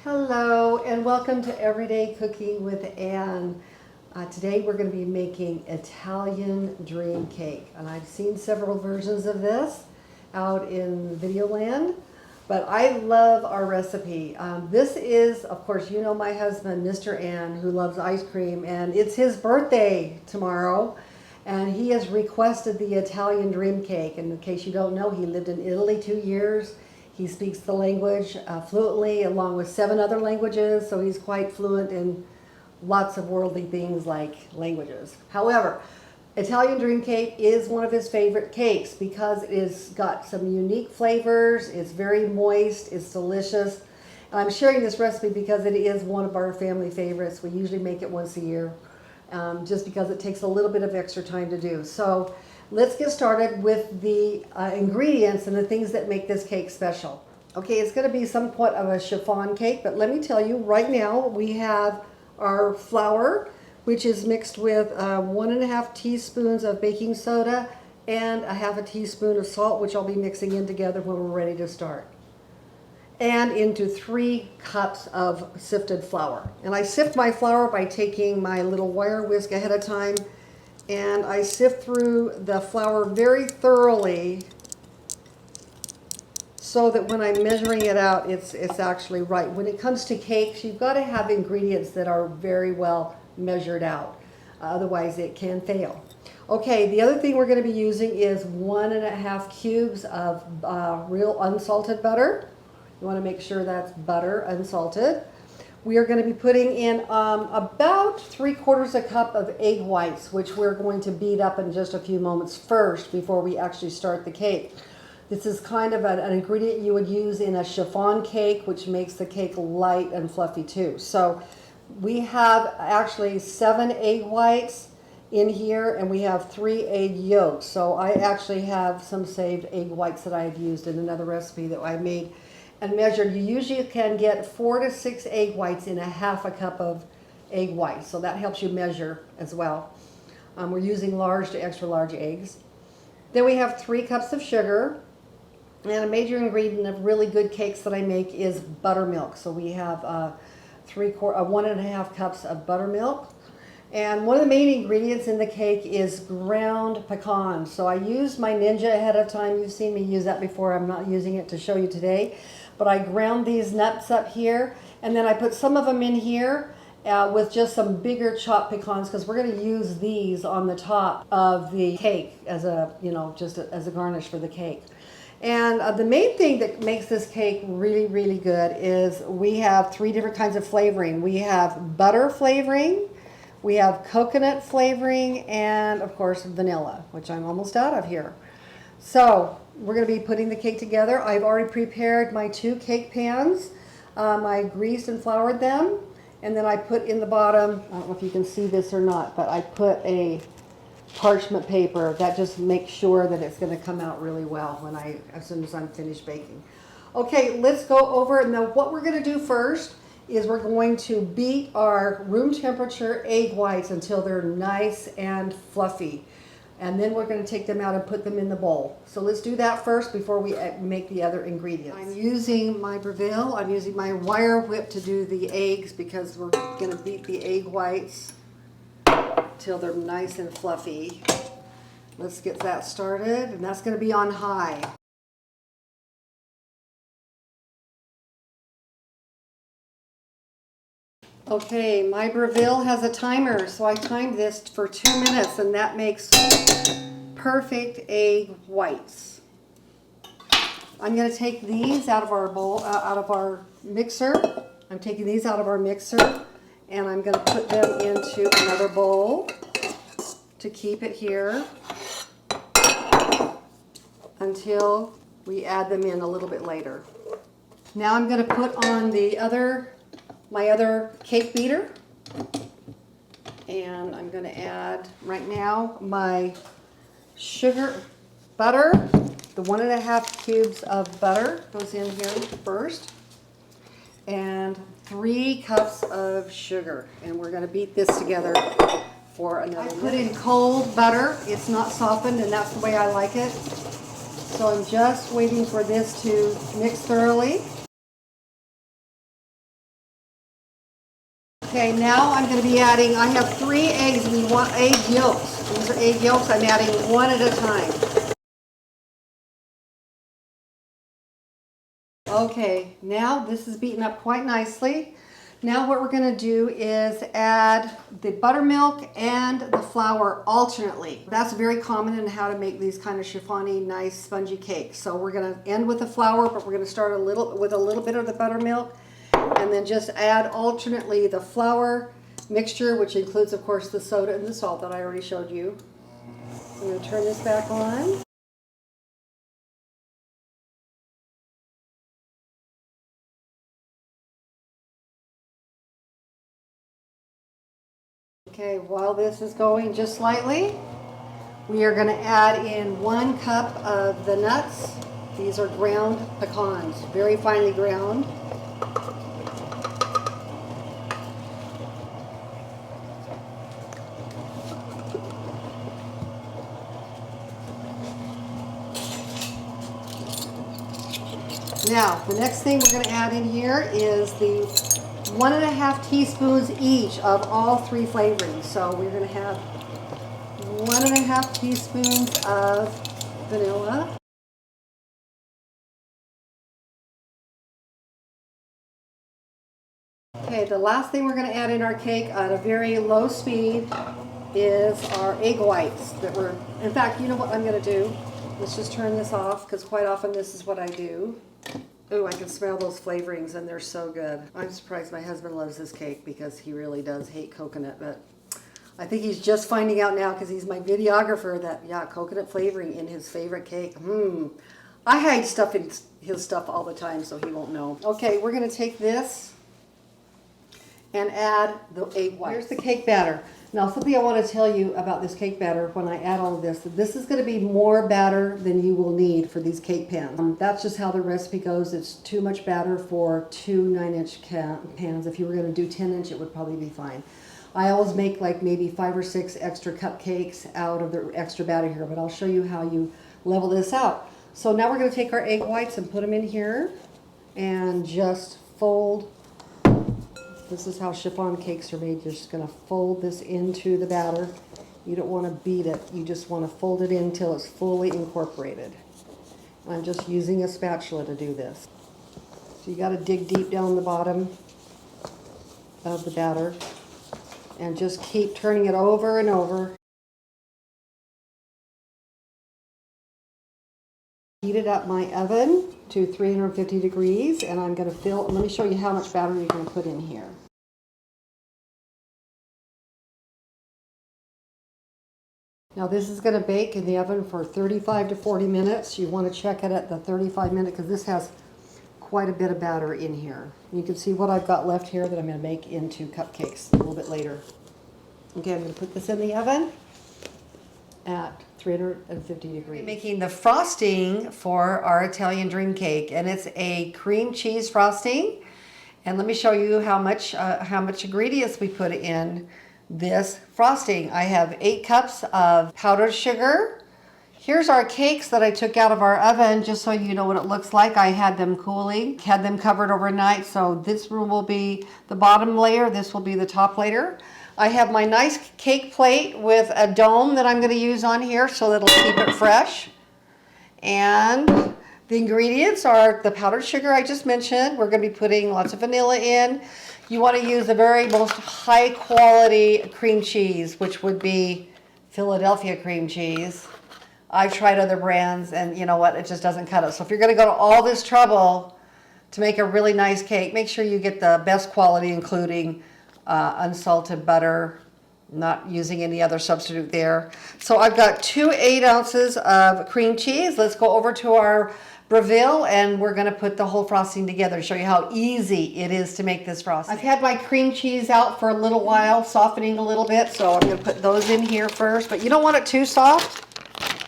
Hello and welcome to Everyday Cooking with Ann. Today we're going to be making Italian dream cake, and I've seen several versions of this out in video land, but I love our recipe. This is, of course, you know my husband, Mr. Ann, who loves ice cream, and it's his birthday tomorrow, and he has requested the Italian dream cake. And in case you don't know, he lived in Italy 2 years. He speaks the language fluently, along with 7 other languages, so he's quite fluent in lots of worldly things like languages. However, Italian dream cake is one of his favorite cakes because it's got some unique flavors, it's very moist, it's delicious. And I'm sharing this recipe because it is one of our family favorites. We usually make it once a year, just because it takes a little bit of extra time to do. So let's get started with the ingredients and the things that make this cake special. Okay, it's going to be somewhat of a chiffon cake, but let me tell you, right now we have our flour, which is mixed with 1.5 teaspoons of baking soda and 1/2 teaspoon of salt, which I'll be mixing in together when we're ready to start. And into 3 cups of sifted flour. And I sift my flour by taking my little wire whisk ahead of time, and I sift through the flour very thoroughly so that when I'm measuring it out, it's actually right. When it comes to cakes, you've got to have ingredients that are very well measured out. Otherwise, it can fail. Okay, the other thing we're going to be using is 1.5 cubes of real unsalted butter. You want to make sure that's butter, unsalted. We are going to be putting in about 3/4 cup of egg whites, which we're going to beat up in just a few moments first before we actually start the cake. This is kind of an ingredient you would use in a chiffon cake, which makes the cake light and fluffy too. So we have actually 7 egg whites in here, and we have 3 egg yolks. So I actually have some saved egg whites that I have used in another recipe that I made and measured. You usually can get 4 to 6 egg whites in 1/2 cup of egg whites, so that helps you measure as well. We're using large to extra large eggs. Then we have 3 cups of sugar, and a major ingredient of really good cakes that I make is buttermilk. So we have 1.5 cups of buttermilk. And one of the main ingredients in the cake is ground pecans. So I used my Ninja ahead of time. You've seen me use that before. I'm not using it to show you today. But I ground these nuts up here, and then I put some of them in here with just some bigger chopped pecans, because we're going to use these on the top of the cake as a, just as a garnish for the cake. And the main thing that makes this cake really, really good is we have 3 different kinds of flavoring. We have butter flavoring, we have coconut flavoring, and of course vanilla, which I'm almost out of here. So we're going to be putting the cake together. I've already prepared my 2 cake pans. I greased and floured them, and then I put in the bottom, I don't know if you can see this or not, but I put a parchment paper that just makes sure that it's going to come out really well as soon as I'm finished baking. Okay, let's go over. Now what we're going to do first is we're going to beat our room temperature egg whites until they're nice and fluffy. And then we're going to take them out and put them in the bowl. So let's do that first before we make the other ingredients. I'm using my Breville. I'm using my wire whip to do the eggs because we're going to beat the egg whites till they're nice and fluffy. Let's get that started, and that's going to be on high. Okay, my Breville has a timer, so I timed this for 2 minutes, and that makes perfect egg whites. I'm going to take these out of our bowl, out of our mixer. I'm taking these out of our mixer, and I'm going to put them into another bowl to keep it here until we add them in a little bit later. Now I'm going to put on my other cake beater, and I'm going to add right now my butter. The 1.5 cubes of butter goes in here first, and 3 cups of sugar, and we're going to beat this together for another minute. I put in cold butter. It's not softened, and that's the way I like it. So I'm just waiting for this to mix thoroughly. Okay, now I'm going to be adding, I have 3 eggs and you want egg yolks. These are egg yolks. I'm adding one at a time. Okay, now this is beaten up quite nicely. Now what we're going to do is add the buttermilk and the flour alternately. That's very common in how to make these kind of chiffony, nice, spongy cakes. So we're going to end with the flour, but we're going to start with a little bit of the buttermilk, and then just add alternately the flour mixture, which includes, of course, the soda and the salt that I already showed you. I'm going to turn this back on. Okay, while this is going just slightly, we are going to add in 1 cup of the nuts. These are ground pecans, very finely ground. Now, the next thing we're going to add in here is the 1½ teaspoons each of all 3 flavorings. So we're going to have 1½ teaspoons of vanilla. Okay, the last thing we're going to add in our cake at a very low speed is our egg whites that we're, in fact, you know what I'm going to do? Let's just turn this off, because quite often this is what I do. Ooh, I can smell those flavorings and they're so good. I'm surprised my husband loves this cake because he really does hate coconut, but I think he's just finding out now because he's my videographer that, yeah, coconut flavoring in his favorite cake. I hide stuff in his stuff all the time so he won't know. Okay, we're going to take this and add the egg whites. Here's the cake batter. Now, something I want to tell you about this cake batter when I add all of this, this is going to be more batter than you will need for these cake pans. That's just how the recipe goes. It's too much batter for 2 9-inch pans. If you were going to do 10-inch, it would probably be fine. I always make like maybe 5 or 6 extra cupcakes out of the extra batter here, but I'll show you how you level this out. So now we're going to take our egg whites and put them in here and just fold. This is how chiffon cakes are made. You're just going to fold this into the batter. You don't want to beat it. You just want to fold it in until it's fully incorporated. I'm just using a spatula to do this. So you got to dig deep down the bottom of the batter and just keep turning it over and over. Heated up my oven to 350 degrees, and I'm going to fill, let me show you how much batter you're going to put in here. Now this is going to bake in the oven for 35 to 40 minutes. You want to check it at the 35-minute because this has quite a bit of batter in here. You can see what I've got left here that I'm going to make into cupcakes a little bit later. Okay, I'm going to put this in the oven at 350 degrees. I'm making the frosting for our Italian dream cake, and it's a cream cheese frosting. And let me show you how much ingredients we put in this frosting. I have 8 cups of powdered sugar. Here's our cakes that I took out of our oven, just so you know what it looks like. I had them cooling, had them covered overnight. So this will be the bottom layer, this will be the top layer. I have my nice cake plate with a dome that I'm going to use on here so that'll keep it fresh. And the ingredients are the powdered sugar I just mentioned. We're going to be putting lots of vanilla in. You want to use the very most high quality cream cheese, which would be Philadelphia cream cheese. I've tried other brands and you know what, it just doesn't cut it. So if you're going to go to all this trouble to make a really nice cake, make sure you get the best quality, including unsalted butter, not using any other substitute there. So I've got 2 8 ounces of cream cheese. Let's go over to our Breville and we're going to put the whole frosting together to show you how easy it is to make this frosting. I've had my cream cheese out for a little while, softening a little bit, so I'm going to put those in here first. But you don't want it too soft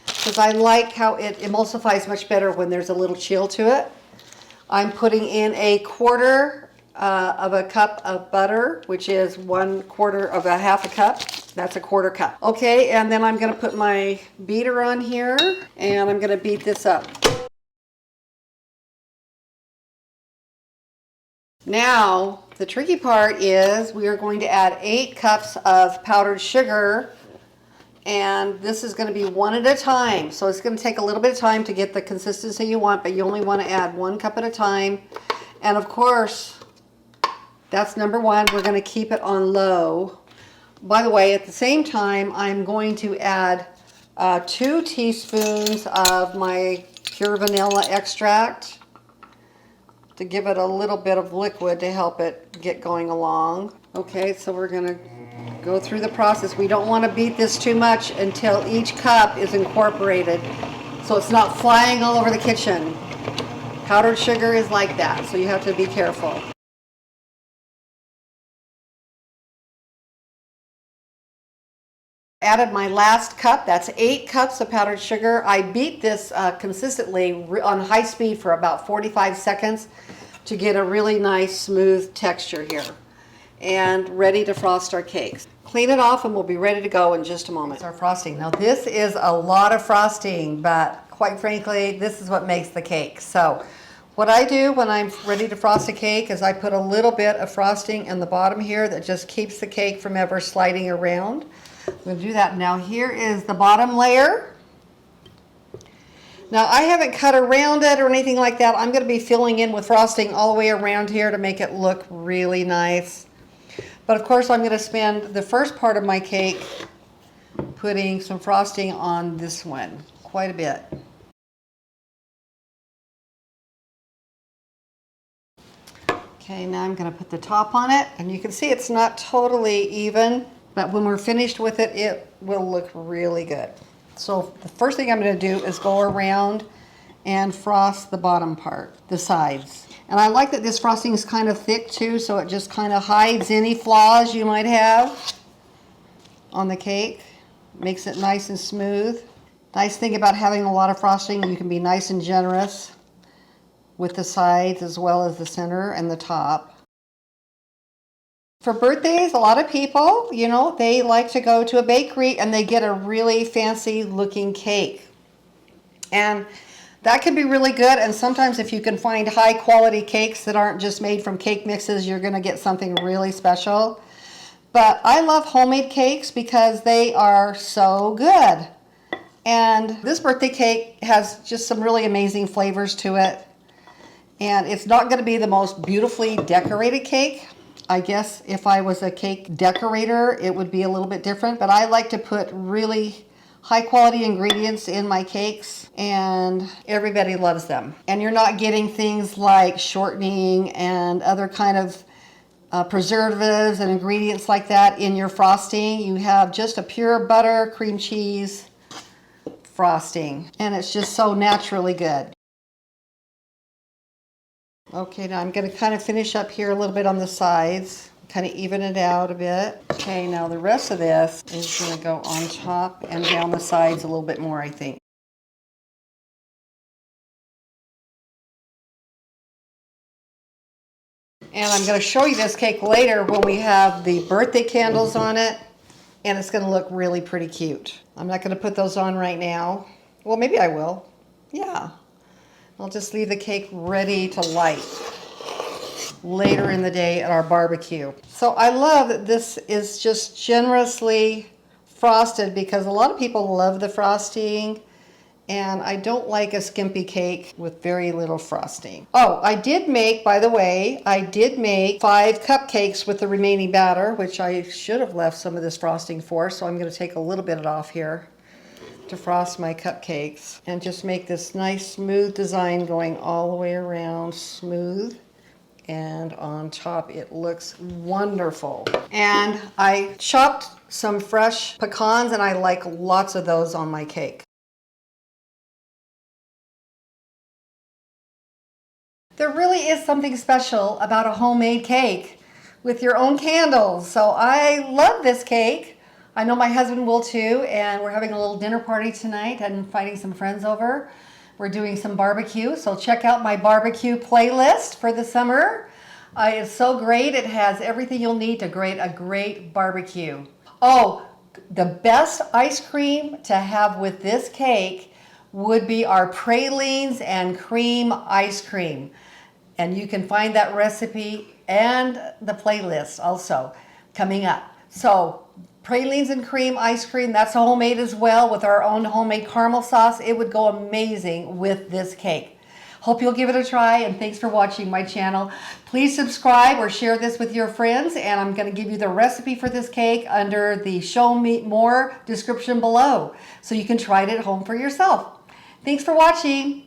because I like how it emulsifies much better when there's a little chill to it. I'm putting in 1/4 of a cup of butter, which is 1/4 of a half a cup. That's 1/4 cup. Okay, and then I'm going to put my beater on here and I'm going to beat this up. Now, the tricky part is we are going to add 8 cups of powdered sugar, and this is going to be one at a time. So it's going to take a little bit of time to get the consistency you want, but you only want to add 1 cup at a time. And of course, that's number 1. We're going to keep it on low. By the way, at the same time, I'm going to add 2 teaspoons of my pure vanilla extract to give it a little bit of liquid to help it get going along. Okay, so we're going to go through the process. We don't want to beat this too much until each cup is incorporated, so it's not flying all over the kitchen. Powdered sugar is like that, so you have to be careful. Added my last cup. That's 8 cups of powdered sugar. I beat this consistently on high speed for about 45 seconds to get a really nice smooth texture here. And ready to frost our cakes. Clean it off and we'll be ready to go in just a moment. It's our frosting. Now this is a lot of frosting, but quite frankly, this is what makes the cake. So what I do when I'm ready to frost a cake is I put a little bit of frosting in the bottom here that just keeps the cake from ever sliding around. We'll do that now. Here is the bottom layer. Now I haven't cut around it or anything like that. I'm going to be filling in with frosting all the way around here to make it look really nice. But of course I'm going to spend the first part of my cake putting some frosting on this one, quite a bit. Okay, now I'm going to put the top on it, and you can see it's not totally even, but when we're finished with it, it will look really good. So the first thing I'm going to do is go around and frost the bottom part, the sides. And I like that this frosting is kind of thick too, so it just kind of hides any flaws you might have on the cake. Makes it nice and smooth. Nice thing about having a lot of frosting, you can be nice and generous with the sides as well as the center and the top. For birthdays, a lot of people, you know, they like to go to a bakery and they get a really fancy looking cake. And that can be really good, and sometimes if you can find high quality cakes that aren't just made from cake mixes, you're going to get something really special. But I love homemade cakes because they are so good. And this birthday cake has just some really amazing flavors to it. And it's not going to be the most beautifully decorated cake. I guess if I was a cake decorator, it would be a little bit different. But I like to put really high quality ingredients in my cakes, and everybody loves them. And you're not getting things like shortening and other kind of preservatives and ingredients like that in your frosting. You have just a pure butter, cream cheese frosting, and it's just so naturally good. Okay, now I'm going to kind of finish up here a little bit on the sides, kind of even it out a bit. Okay, now the rest of this is going to go on top and down the sides a little bit more, I think. And I'm going to show you this cake later when we have the birthday candles on it, and it's going to look really pretty cute. I'm not going to put those on right now. Well, maybe I will. Yeah. I'll just leave the cake ready to light later in the day at our barbecue. So I love that this is just generously frosted because a lot of people love the frosting, and I don't like a skimpy cake with very little frosting. Oh, I did make, by the way, I did make 5 cupcakes with the remaining batter, which I should have left some of this frosting for, so I'm going to take a little bit off here to frost my cupcakes and just make this nice smooth design going all the way around, smooth, and on top it looks wonderful. And I chopped some fresh pecans, and I like lots of those on my cake. There really is something special about a homemade cake with your own candles. So I love this cake. I know my husband will too, and we're having a little dinner party tonight and inviting some friends over. We're doing some barbecue, so check out my barbecue playlist for the summer. It's so great. It has everything you'll need to create a great barbecue. Oh, the best ice cream to have with this cake would be our pralines and cream ice cream. And you can find that recipe and the playlist also coming up. So pralines and cream ice cream, that's homemade as well with our own homemade caramel sauce. It would go amazing with this cake. Hope you'll give it a try, and thanks for watching my channel. Please subscribe or share this with your friends, and I'm going to give you the recipe for this cake under the Show Me More description below, so you can try it at home for yourself. Thanks for watching.